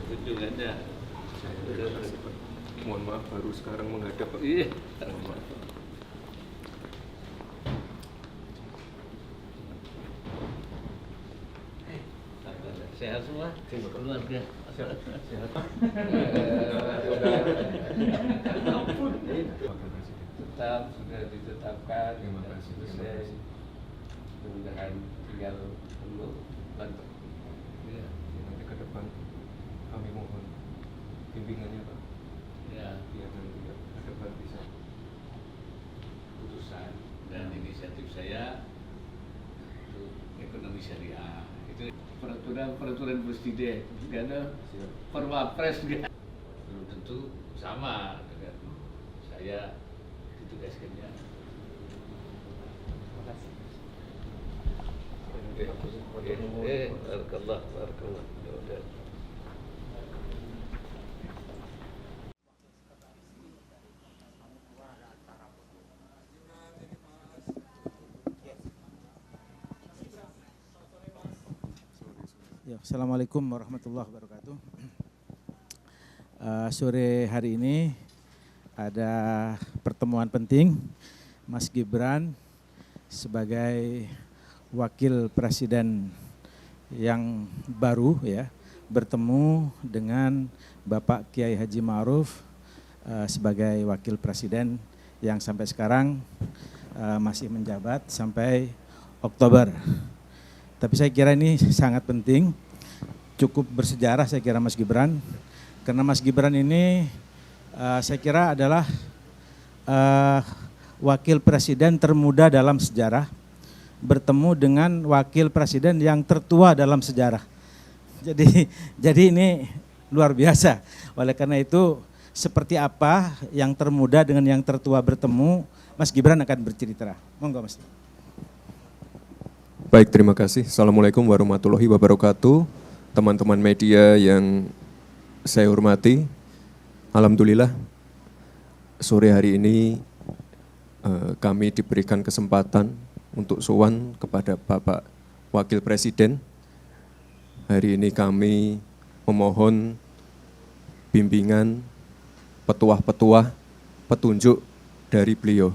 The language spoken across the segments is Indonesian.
kunjungannya. Mohon maaf baru sekarang menghadap Pak. Iya. Mohon maaf. Sehat semua? Keluarga? Sehat. Ampun. Tetap sudah ditetapkan. Terima kasih. Mudah-mudahan tinggal tunggu bantu. Ya, nanti ke depan kami mohon bimbingannya Pak. Ya, Biar nanti ke depan bisa. putusan dan inisiatif saya untuk ekonomi syariah itu peraturan presiden karena perwapres juga belum tentu sama dengan saya ditugaskannya. Barakallah. Ya, Assalamualaikum warahmatullahi wabarakatuh. Sore hari ini ada pertemuan penting Mas Gibran sebagai wakil presiden yang baru ya bertemu dengan Bapak Kiai Haji Ma'ruf sebagai wakil presiden yang sampai sekarang masih menjabat sampai Oktober. Tapi saya kira ini sangat penting, cukup bersejarah saya kira Mas Gibran, karena Mas Gibran ini saya kira adalah wakil presiden termuda dalam sejarah, bertemu dengan wakil presiden yang tertua dalam sejarah. Jadi ini luar biasa. Oleh karena itu seperti apa yang termuda dengan yang tertua bertemu, Mas Gibran akan bercerita. Monggo Mas. Baik, terima kasih. Assalamualaikum warahmatullahi wabarakatuh. Teman-teman media yang saya hormati, alhamdulillah sore hari ini kami diberikan kesempatan untuk sowan kepada Bapak Wakil Presiden. Hari ini kami memohon bimbingan, petuah-petuah, petunjuk dari beliau.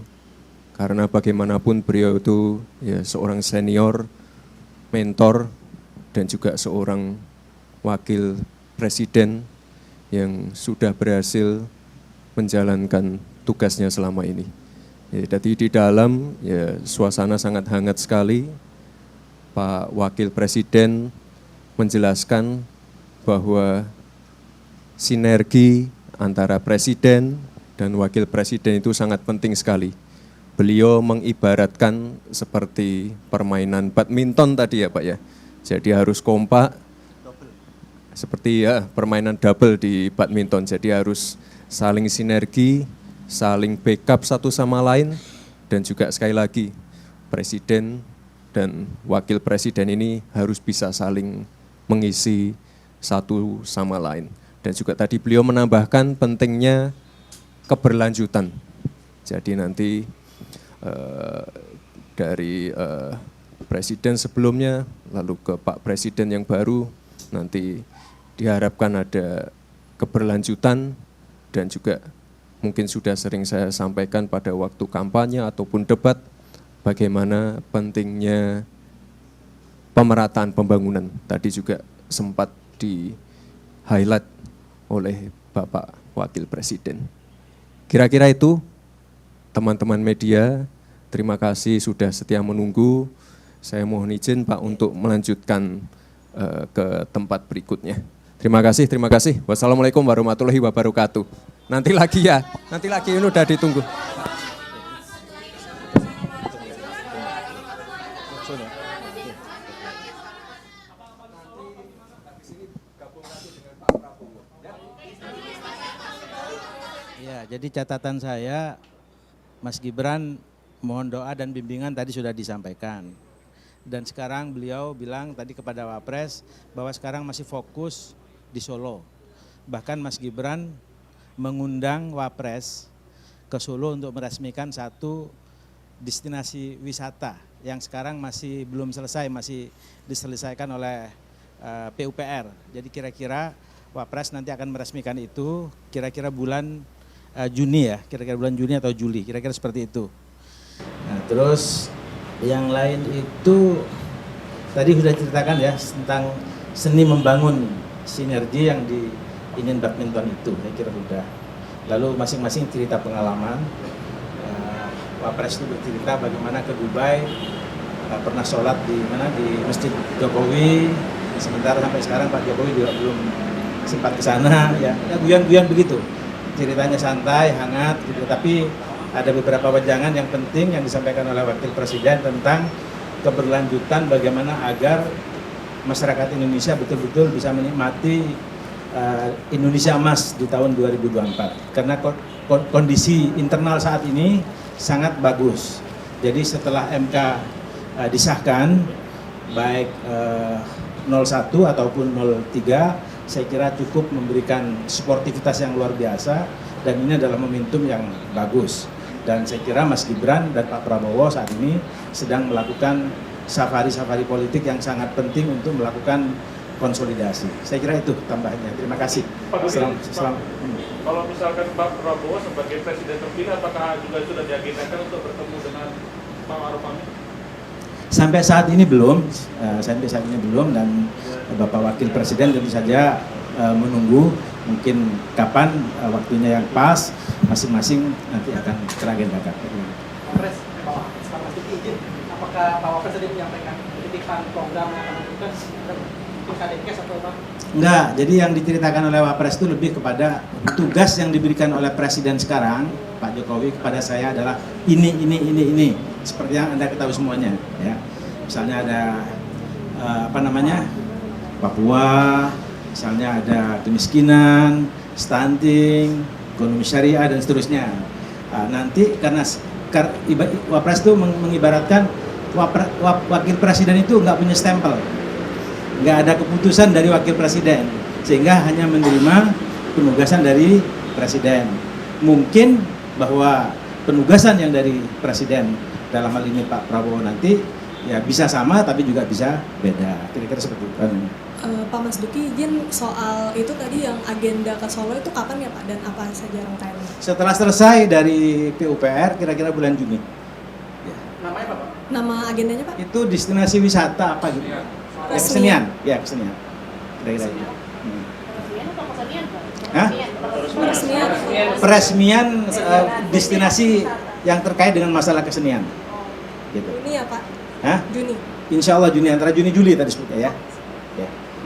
Karena bagaimanapun beliau itu ya seorang senior, mentor, dan juga seorang wakil presiden yang sudah berhasil menjalankan tugasnya selama ini. Ya, jadi di dalam ya suasana sangat hangat sekali. Pak Wakil Presiden menjelaskan bahwa sinergi antara presiden dan wakil presiden itu sangat penting sekali. Beliau mengibaratkan seperti permainan badminton tadi ya Pak ya. Jadi harus kompak, seperti ya permainan double di badminton. Jadi harus saling sinergi, saling backup satu sama lain, dan juga sekali lagi presiden dan wakil presiden ini harus bisa saling mengisi satu sama lain. Dan juga tadi beliau menambahkan pentingnya keberlanjutan. Jadi nanti dari presiden sebelumnya, lalu ke Pak Presiden yang baru, nanti diharapkan ada keberlanjutan dan juga mungkin sudah sering saya sampaikan pada waktu kampanye ataupun debat, bagaimana pentingnya pemerataan pembangunan. Tadi juga sempat di-highlight oleh Bapak Wakil Presiden. Kira-kira itu, teman-teman media, terima kasih sudah setia menunggu. Saya mohon izin Pak untuk melanjutkan ke tempat berikutnya. Terima kasih. Wassalamualaikum warahmatullahi wabarakatuh. Nanti lagi ya, ini udah ditunggu. Ya, jadi catatan saya, Mas Gibran mohon doa dan bimbingan tadi sudah disampaikan. Dan sekarang beliau bilang tadi kepada Wapres bahwa sekarang masih fokus di Solo. Bahkan Mas Gibran mengundang Wapres ke Solo untuk meresmikan satu destinasi wisata yang sekarang masih belum selesai, masih diselesaikan oleh PUPR. Jadi kira-kira Wapres nanti akan meresmikan itu kira-kira bulan Juni ya, kira-kira bulan Juni atau Juli, kira-kira seperti itu. Nah, terus yang lain itu tadi sudah ceritakan ya tentang seni membangun sinergi yang di ingin badminton itu, saya kira sudah. Lalu masing-masing cerita pengalaman. Wapres itu bercerita bagaimana ke Dubai, pernah sholat di mana di Masjid Jokowi, sementara sampai sekarang Pak Jokowi juga belum sempat ke sana, ya guyon-guyon begitu. Ceritanya santai, hangat, gitu. Tapi ada beberapa wejangan yang penting yang disampaikan oleh Wakil Presiden tentang keberlanjutan bagaimana agar masyarakat Indonesia betul-betul bisa menikmati Indonesia Emas di tahun 2024. Karena kondisi internal saat ini sangat bagus. Jadi setelah MK disahkan, baik 01 ataupun 03, saya kira cukup memberikan sportivitas yang luar biasa dan ini adalah momentum yang bagus. Dan saya kira Mas Gibran dan Pak Prabowo saat ini sedang melakukan safari-safari politik yang sangat penting untuk melakukan konsolidasi. Saya kira itu tambahnya. Terima kasih. Kalau misalkan Pak Prabowo sebagai presiden terpilih, apakah juga sudah diagendakan untuk bertemu dengan Pak Ma'ruf Amin? Sampai saat ini belum, dan Bapak Wakil Presiden tentu saja menunggu mungkin kapan waktunya yang pas, masing-masing nanti akan teragendakan. Pak Mas Duki izin, apakah Pak Wapres tadi menyampaikan titipan program yang akan dilakukan mungkin Kadekes atau apa? Enggak, jadi yang diceritakan oleh Wapres itu lebih kepada tugas yang diberikan oleh Presiden sekarang, Pak Jokowi kepada saya adalah ini. Seperti yang Anda ketahui semuanya, ya. Misalnya ada Papua, misalnya ada kemiskinan, stunting, ekonomi syariah dan seterusnya. Nanti karena Wapres itu mengibaratkan Wakil Presiden itu nggak punya stempel, nggak ada keputusan dari Wakil Presiden, sehingga hanya menerima penugasan dari Presiden. Mungkin bahwa penugasan yang dari Presiden dalam hal ini Pak Prabowo nanti ya bisa sama tapi juga bisa beda, kira-kira seperti itu. Pak Mas Duki izin soal itu tadi yang agenda ke Solo itu kapan ya Pak dan apa saja rangkaiannya? Setelah selesai dari PUPR kira-kira bulan Juni. Ya. Namanya apa Pak? Nama agendanya Pak? Itu destinasi wisata apa gitu? Ya, kesenian. Ya, kesenian. Kira-kira itu. Hah? Peresmian destinasi yang terkait dengan masalah kesenian. Gitu. Juni ya Pak? Hah? Juni. Insya Allah Juni, antara Juni Juli tadi sebutnya ya. Ya.